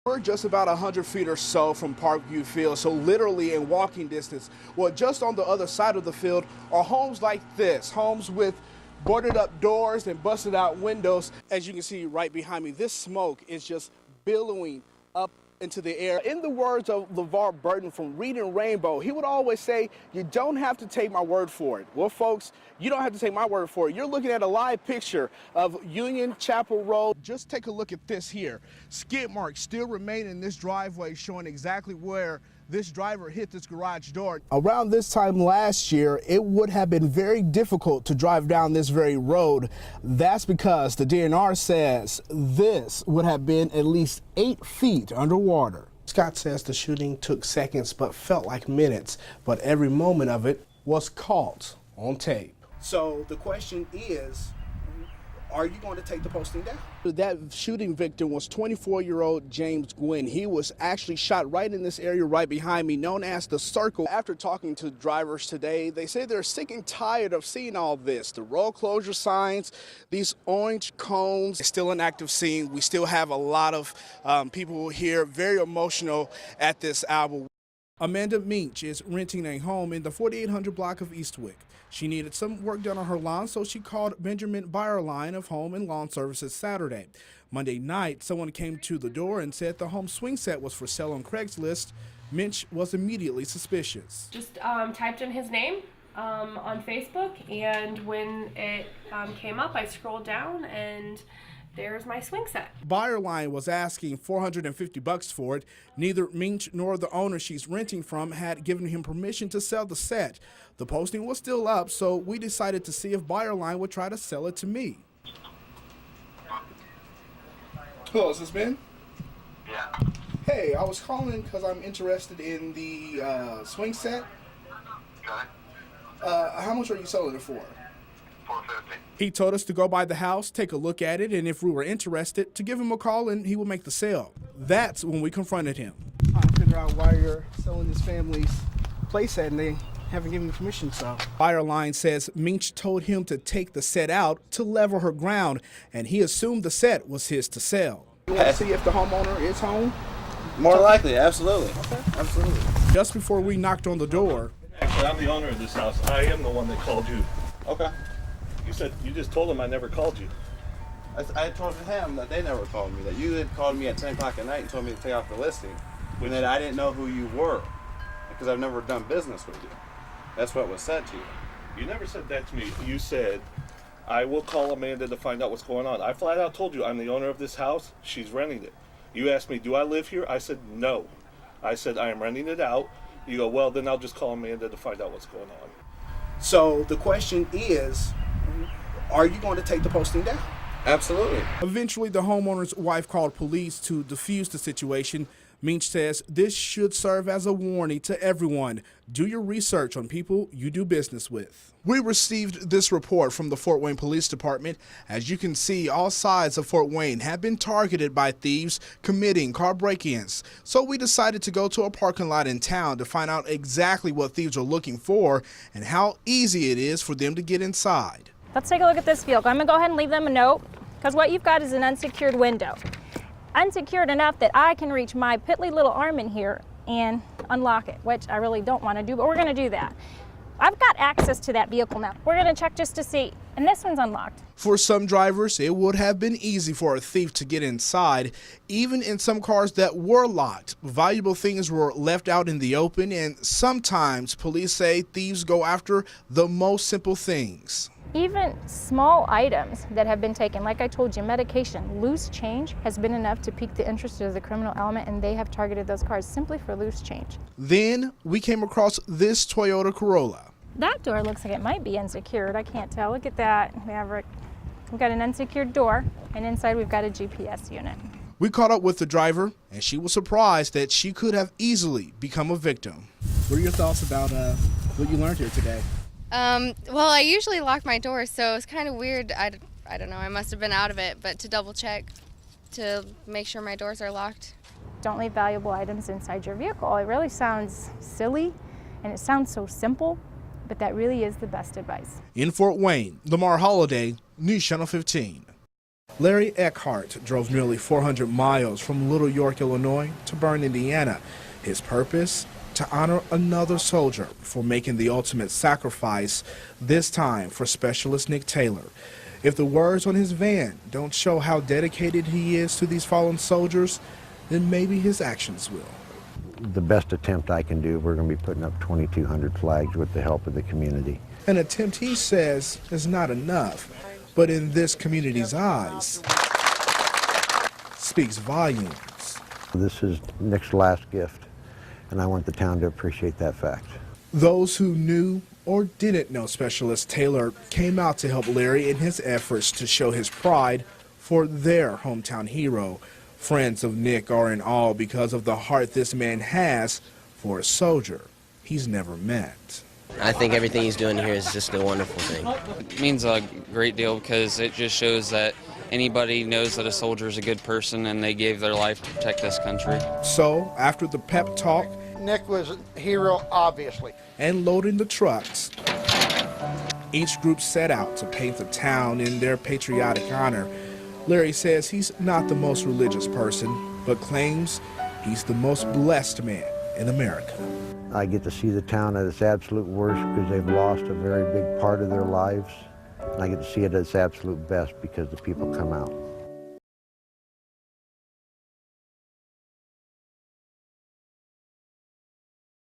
We're just about 100 feet or so from Parkview Field, so literally in walking distance. Well, just on the other side of the field are homes like this, homes with boarded up doors and busted out windows. As you can see right behind me, this smoke is just billowing up into the air. In the words of LeVar Burton from Reading Rainbow, he would always say, you don't have to take my word for it. Well, folks, you don't have to take my word for it. You're looking at a live picture of Union Chapel Road. Just take a look at this here. Skid marks still remain in this driveway, showing exactly where this driver hit this garage door. Around this time last year, it would have been very difficult to drive down this very road. That's because the DNR says this would have been at least 8 feet underwater. Scott says the shooting took seconds but felt like minutes, but every moment of it was caught on tape. So the question is, are you going to take the posting down? That shooting victim was 24-year-old James Gwynn. He was actually shot right in this area right behind me, known as the Circle. After talking to drivers today, they say they're sick and tired of seeing all this. The road closure signs, these orange cones. It's still an active scene. We still have a lot of people here very emotional at this album. Amanda Minch is renting a home in the 4800 block of Eastwick. She needed some work done on her lawn, so she called Benjamin Byerline of Home and Lawn Services Saturday. Monday night, someone came to the door and said the home swing set was for sale on Craigslist. Minch was immediately suspicious. Just typed in his name on Facebook, and when it came up, I scrolled down and there's my swing set. Byerline was asking $450 for it. Neither Minch nor the owner she's renting from had given him permission to sell the set. The posting was still up, so we decided to see if Byerline would try to sell it to me. Hello, is this Ben? Yeah. Hey, I was calling because I'm interested in the swing set. Okay. How much are you selling it for? $450. He told us to go by the house, take a look at it, and if we were interested, to give him a call and he would make the sale. That's when we confronted him. Trying to figure out why you're selling this family's playset and they haven't given you permission, so. Byerline says Minch told him to take the set out to level her ground, and he assumed the set was his to sell. You want to see if the homeowner is home? More likely, absolutely. Okay. Absolutely. Just before we knocked on the door. Actually, I'm the owner of this house. I am the one that called you. Okay. You just told him I never called you. I told him that they never called me, that you had called me at 10 o'clock at night and told me to take off the listing, and that I didn't know who you were, because I've never done business with you. That's what was said to you. You never said that to me. You said, I will call Amanda to find out what's going on. I flat out told you I'm the owner of this house. She's renting it. You asked me, do I live here? I said, no. I said, I am renting it out. You go, well, then I'll just call Amanda to find out what's going on. So the question is, are you going to take the posting down? Absolutely. Eventually, the homeowner's wife called police to defuse the situation. Minch says this should serve as a warning to everyone. Do your research on people you do business with. We received this report from the Fort Wayne Police Department. As you can see, all sides of Fort Wayne have been targeted by thieves committing car break-ins. So we decided to go to a parking lot in town to find out exactly what thieves are looking for and how easy it is for them to get inside. Let's take a look at this vehicle. I'm gonna go ahead and leave them a note, because what you've got is an unsecured window. Unsecured enough that I can reach my piddly little arm in here and unlock it, which I really don't want to do, but we're going to do that. I've got access to that vehicle now. We're going to check just to see, and this one's unlocked. For some drivers, it would have been easy for a thief to get inside. Even in some cars that were locked, valuable things were left out in the open, and sometimes police say thieves go after the most simple things. Even small items that have been taken, like I told you, medication, loose change has been enough to pique the interest of the criminal element, and they have targeted those cars simply for loose change. Then we came across this Toyota Corolla. That door looks like it might be unsecured. I can't tell. Look at that. We've got an unsecured door, and inside we've got a GPS unit. We caught up with the driver, and she was surprised that she could have easily become a victim. What are your thoughts about what you learned here today? Well, I usually lock my door, so it's kind of weird. I don't know, I must have been out of it, but to double check to make sure my doors are locked. Don't leave valuable items inside your vehicle. It really sounds silly, and it sounds so simple, but that really is the best advice. In Fort Wayne, LaMar Holliday, News Channel 15. Larry Eckhart drove nearly 400 miles from Little York, Illinois to Bern, Indiana. His purpose? To honor another soldier for making the ultimate sacrifice, this time for Specialist Nick Taylor. If the words on his van don't show how dedicated he is to these fallen soldiers, then maybe his actions will. The best attempt I can do, we're going to be putting up 2,200 flags with the help of the community. An attempt, he says, is not enough, but in this community's eyes, speaks volumes. This is Nick's last gift, and I want the town to appreciate that fact. Those who knew or didn't know Specialist Taylor came out to help Larry in his efforts to show his pride for their hometown hero. Friends of Nick are in awe because of the heart this man has for a soldier he's never met. I think everything he's doing here is just a wonderful thing. It means a great deal because it just shows that anybody knows that a soldier is a good person and they gave their life to protect this country. So, after the pep talk, Nick was a hero, obviously. And loading the trucks, each group set out to paint the town in their patriotic honor. Larry says he's not the most religious person, but claims he's the most blessed man in America. I get to see the town at its absolute worst because they've lost a very big part of their lives. And I get to see it at its absolute best because the people come out.